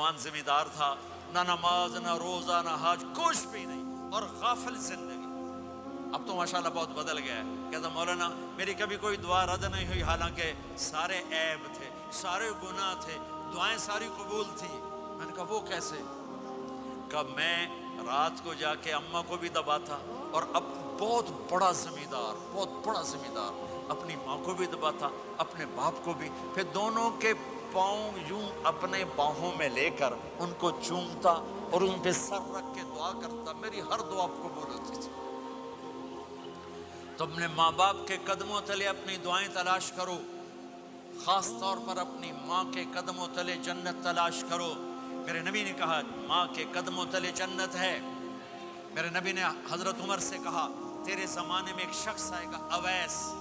نوجوان زمیندار تھا، نہ نماز نہ روزہ نہ حج، کچھ بھی نہیں، اور غافل زندگی۔ اب تو ماشاءاللہ بہت بدل گیا ہے، کہتا مولانا میری کبھی کوئی دعا رد نہیں ہوئی، حالانکہ سارے عیب تھے، سارے گناہ تھے، دعائیں ساری قبول تھیں۔ میں نے کہا وہ کیسے؟ کہ میں رات کو جا کے اماں کو بھی دباتا، اور اب بہت بڑا زمیندار اپنی ماں کو بھی دباتا، اپنے باپ کو بھی، پھر دونوں کے پاؤں یوں اپنے باہوں میں لے کر ان کو چومتا اور ان پہ سر رکھ کے دعا کرتا، میری ہر دعا قبول ہوتی تھی۔ تو اپنے ماں باپ کے قدموں تلے اپنی دعائیں تلاش کرو، خاص طور پر اپنی ماں کے قدموں تلے جنت تلاش کرو۔ میرے نبی نے کہا ماں کے قدموں تلے جنت ہے۔ میرے نبی نے حضرت عمر سے کہا تیرے زمانے میں ایک شخص آئے گا اویس،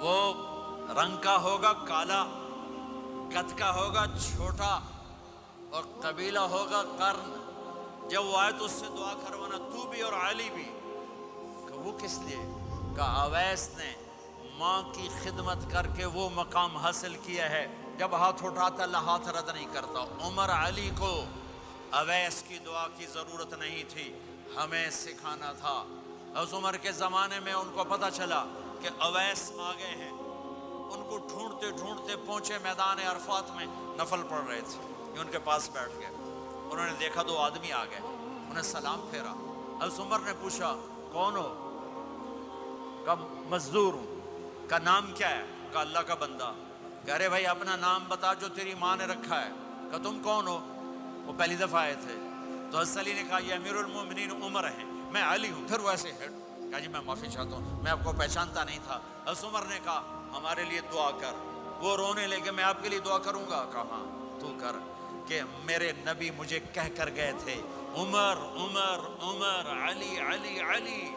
وہ رنگ کا ہوگا کالا، قد کا ہوگا چھوٹا، اور قبیلہ ہوگا قرن، جب وہ آئے تو اس سے دعا کروانا، تو بھی اور علی بھی۔ کہ وہ کس لیے؟ کہ اویس نے ماں کی خدمت کر کے وہ مقام حاصل کیا ہے، جب ہاتھ اٹھاتا اللہ ہاتھ رد نہیں کرتا۔ عمر علی کو اویس کی دعا کی ضرورت نہیں تھی، ہمیں سکھانا تھا۔ اس عمر کے زمانے میں ان کو پتہ چلا کہ اویس آ گئے ہیں، ان کو ڈھونڈتے ڈھونڈتے پہنچے میدان عرفات میں، نفل پڑھ رہے تھے، یہ ان کے پاس بیٹھ گئے، انہوں نے دیکھا دو آدمی آ گئے، انہیں سلام پھیرا۔ حضرت عمر نے پوچھا کون ہو؟ کہ مزدور ہوں۔ کا نام کیا ہے؟ کہ اللہ کا بندہ۔ کہہ رہے بھائی اپنا نام بتا جو تیری ماں نے رکھا ہے۔ کہ تم کون ہو؟ وہ پہلی دفعہ آئے تھے، تو حضرت علی نے کہا یہ امیر المومنین عمر ہیں، میں علی ہوں۔ پھر وہ ایسے ہٹ، کہا جی میں معافی چاہتا ہوں، میں آپ کو پہچانتا نہیں تھا۔ حضرت عمر نے کہا ہمارے لیے دعا کر۔ وہ رونے لگے میں آپ کے لیے دعا کروں گا؟ کہا ہاں تو کر، کہ میرے نبی مجھے کہہ کر گئے تھے عمر عمر عمر، علی علی علی،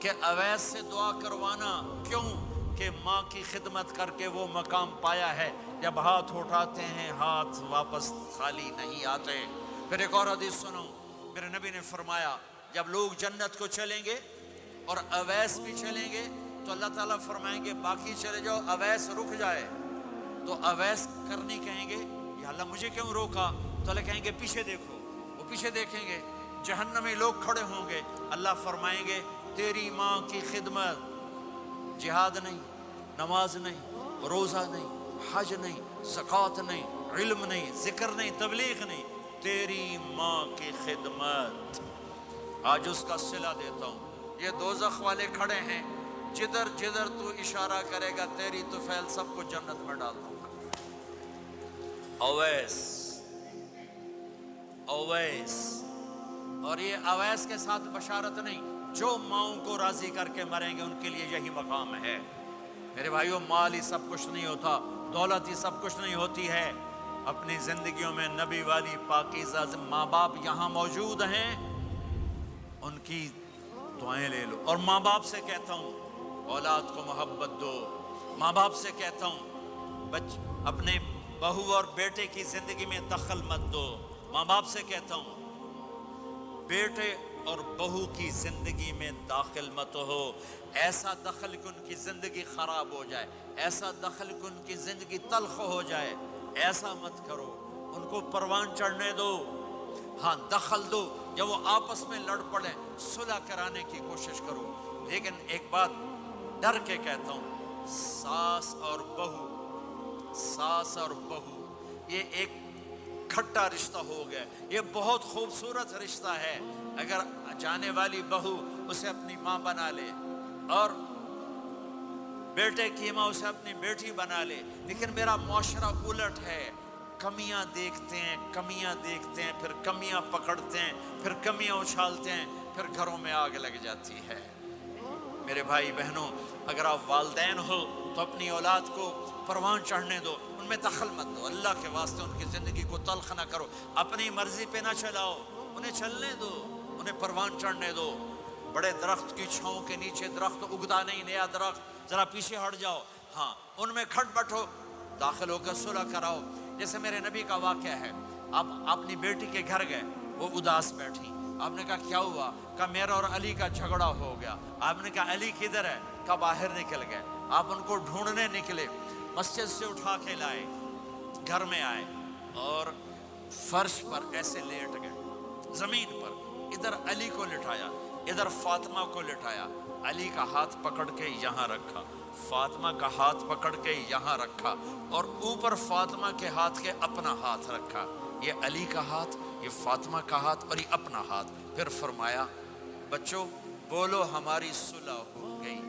کہ اویس سے دعا کروانا۔ کیوں؟ کہ ماں کی خدمت کر کے وہ مقام پایا ہے، جب ہاتھ اٹھاتے ہیں ہاتھ واپس خالی نہیں آتے۔ پھر ایک اور حدیث سنو، میرے نبی نے فرمایا جب لوگ جنت کو چلیں گے اور اویس بھی چلیں گے تو اللہ تعالیٰ فرمائیں گے باقی چلے جاؤ، اویس رک جائے۔ تو اویس کرنی کہیں گے یا اللہ مجھے کیوں روکا؟ تو اللہ کہیں گے پیچھے دیکھو، وہ پیچھے دیکھیں گے، جہنمی لوگ کھڑے ہوں گے، اللہ فرمائیں گے تیری ماں کی خدمت، جہاد نہیں، نماز نہیں، روزہ نہیں، حج نہیں، زکوٰۃ نہیں، علم نہیں، ذکر نہیں، تبلیغ نہیں، تیری ماں کی خدمت، آج اس کا صلہ دیتا ہوں۔ یہ دوزخ والے کھڑے ہیں، جدھر جدھر تو اشارہ کرے گا تیری طفیل سب کو جنت میں ڈال دوں گا۔ اویس، اویس، اور یہ اویس کے ساتھ بشارت نہیں، جو ماؤں کو راضی کر کے مریں گے ان کے لیے یہی مقام ہے۔ میرے بھائیوں مال ہی سب کچھ نہیں ہوتا، دولت ہی سب کچھ نہیں ہوتی ہے۔ اپنی زندگیوں میں نبی والی پاکیزہ ماں باپ یہاں موجود ہیں، ان کی دعائیں لے لو۔ اور ماں باپ سے کہتا ہوں اولاد کو محبت دو، ماں باپ سے کہتا ہوں اپنے بہو اور بیٹے کی زندگی میں دخل مت دو، ماں باپ سے کہتا ہوں بیٹے اور بہو کی زندگی میں داخل مت ہو، ایسا دخل کہ ان کی زندگی خراب ہو جائے، ایسا دخل کہ ان کی زندگی تلخ ہو جائے، ایسا مت کرو، ان کو پروان چڑھنے دو۔ ہاں دخل دو، جب وہ آپس میں لڑ پڑیں صلح کرانے کی کوشش کرو، لیکن ایک بات ڈر کے کہتا ہوں، ساس اور بہو یہ ایک کھٹا رشتہ ہو گیا، یہ بہت خوبصورت رشتہ ہے اگر جانے والی بہو اسے اپنی ماں بنا لے اور بیٹے کی ماں اسے اپنی بیٹی بنا لے، لیکن میرا معاشرہ الٹ ہے، کمیاں دیکھتے ہیں، پھر کمیاں پکڑتے ہیں، پھر کمیاں اچھالتے ہیں، پھر گھروں میں آگ لگ جاتی ہے۔ میرے بھائی بہنوں، اگر آپ والدین ہو تو اپنی اولاد کو پروان چڑھنے دو، ان میں دخل مت دو، اللہ کے واسطے ان کی زندگی کو تلخ نہ کرو، اپنی مرضی پہ نہ چلاؤ، انہیں چلنے دو، انہیں پروان چڑھنے دو۔ بڑے درخت کی چھاؤں کے نیچے درخت اگتا نہیں، نیا درخت، ذرا پیچھے ہٹ جاؤ، ہاں ان میں کھٹ بٹھو، داخل ہو کر صلح کراؤ۔ جیسے میرے نبی کا واقعہ ہے، آپ اپنی بیٹی کے گھر گئے، وہ اداس بیٹھی، آپ نے کہا کیا ہوا؟ کہا میرا اور علی کا جھگڑا ہو گیا۔ آپ نے کہا علی کدھر ہے؟ کہا باہر نکل گئے۔ آپ ان کو ڈھونڈنے نکلے، مسجد سے اٹھا کے لائے، گھر میں آئے اور فرش پر ایسے لیٹ گئے، زمین پر، ادھر علی کو لٹایا، ادھر فاطمہ کو لٹایا، علی کا ہاتھ پکڑ کے یہاں رکھا، فاطمہ کا ہاتھ پکڑ کے یہاں رکھا، اور اوپر فاطمہ کے ہاتھ کے اپنا ہاتھ رکھا، یہ علی کا ہاتھ، یہ فاطمہ کا ہاتھ، اور یہ اپنا ہاتھ۔ پھر فرمایا بچوں بولو ہماری صلح ہو گئی،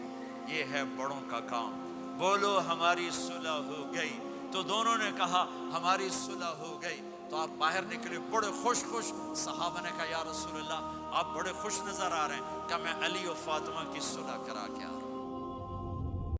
یہ ہے بڑوں کا کام، بولو ہماری صلح ہو گئی۔ تو دونوں نے کہا ہماری صلح ہو گئی۔ تو آپ باہر نکلے بڑے خوش خوش، صحابہ نے کہا یا رسول اللہ آپ بڑے خوش نظر آ رہے ہیں، کہ میں علی و فاطمہ کی صلح کرا کے آ رہا ہوں۔